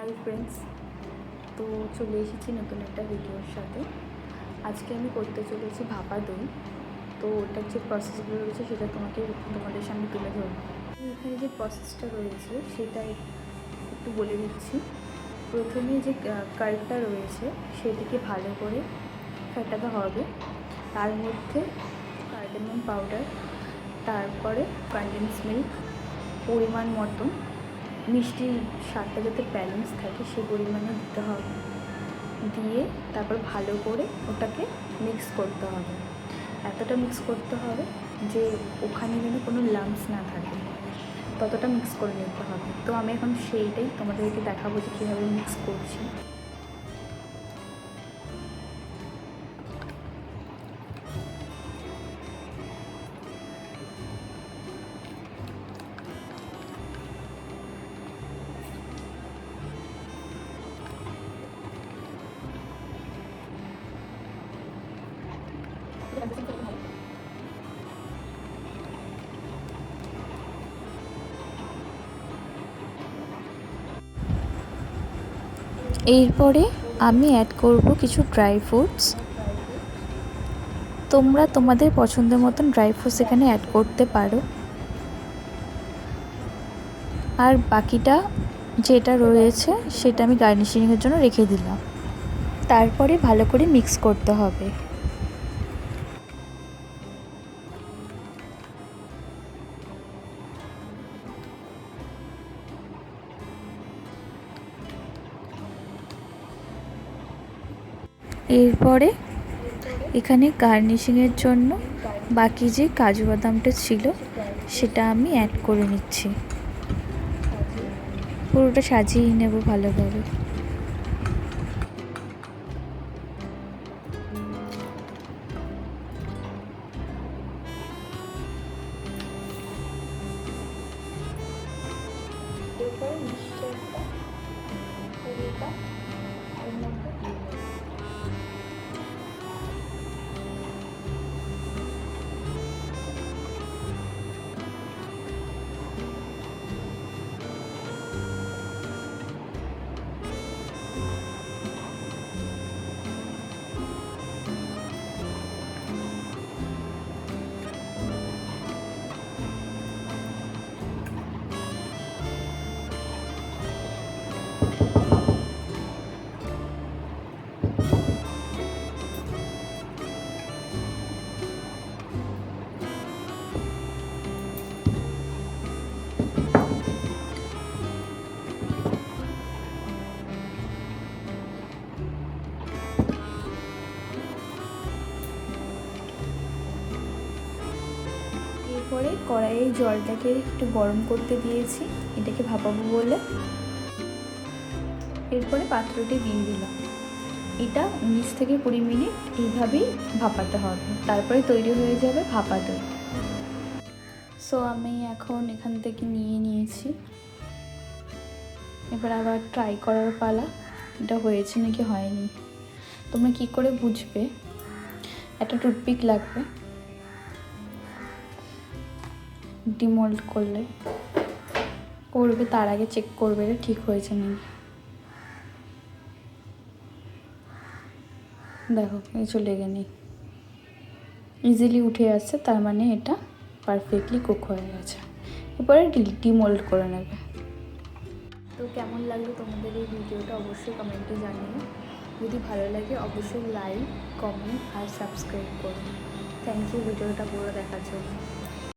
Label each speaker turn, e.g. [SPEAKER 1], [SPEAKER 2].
[SPEAKER 1] Hi friends, তো চলে এসেছি নতুন একটা ভিডিওর সাথে। আজকে আমি করতে চলেছি ভাপা দই। তো ওটার যে প্রসেসগুলো রয়েছে সেটা তোমাদের সামনে তুলে ধরবো। এখানে যে প্রসেসটা রয়েছে সেটা একটু বলে দিচ্ছি। প্রথমে যে কার্ডটা রয়েছে সেটিকে ভালো করে ফেটাতে হবে। তার মধ্যে কার্ডামম পাউডার, তারপরে কনডেন্স মিল্ক, পরিমাণ মতো মিষ্টির স্বাদটা যাতে ব্যালেন্স থাকে সেই পরিমাণে দিতে হবে। দিয়ে তারপর ভালো করে ওটাকে মিক্স করতে হবে। এতটা মিক্স করতে হবে যে ওখানে যেন কোনো লাম্পস না থাকে, ততটা মিক্স করে নিতে হবে। তো আমি এখন সেইটাই তোমাদেরকে দেখাবো যে কীভাবে মিক্স করছি।
[SPEAKER 2] এরপরে আমি অ্যাড করব কিছু ড্রাই ফ্রুটস। তোমরা তোমাদের পছন্দের মতন ড্রাই ফ্রুটস এখানে অ্যাড করতে পারো। আর বাকিটা যেটা রয়েছে সেটা আমি গার্নিশিংয়ের জন্য রেখে দিলাম। তারপরে ভালো করে মিক্স করতে হবে। এরপরে এখানে গার্নিশিংয়ের জন্য বাকি যে কাজু বাদামটা ছিল সেটা আমি অ্যাড করে নিচ্ছি। পুরোটা সাজিয়ে নেব ভালোভাবে।
[SPEAKER 1] এরপরে মিক্সচারটা পুরোটা এর মধ্যে দিয়ে দেবো। এরপরে কড়াইয়ে জলটাকে একটু গরম করতে দিয়েছি, এটাকে ভাপাবো বলে। এরপরে পাত্রটি দিয়ে দিলাম। এটা 19 থেকে 20 মিনিট এইভাবেই ভাপাতে হবে, তারপরে তৈরি হয়ে যাবে ভাপা দই। সো আমি এখন এখান থেকে নিয়ে নিয়েছি। এবার আবার ট্রাই করার পালা, এটা হয়েছে নাকি হয়নি। তোমরা কি করে বুঝবে? একটা টুথপিক লাগবে, ডিমোল্ড করবে তার আগে চেক করবে এটা ঠিক হয়েছে নাকি। দেখো কিছু লেগে নেই, ইজিলি উঠে আসছে, তার মানে এটা পারফেক্টলি কুক হয়ে গেছে। এরপরে ডিমোল্ড করে নেবে। তো কেমন লাগলো তোমাদের এই ভিডিওটা অবশ্যই কমেন্টে জানিও। যদি ভালো লাগে অবশ্যই লাইক, কমেন্ট আর সাবস্ক্রাইব করো। থ্যাংক ইউ ভিডিওটা পুরো দেখার জন্য।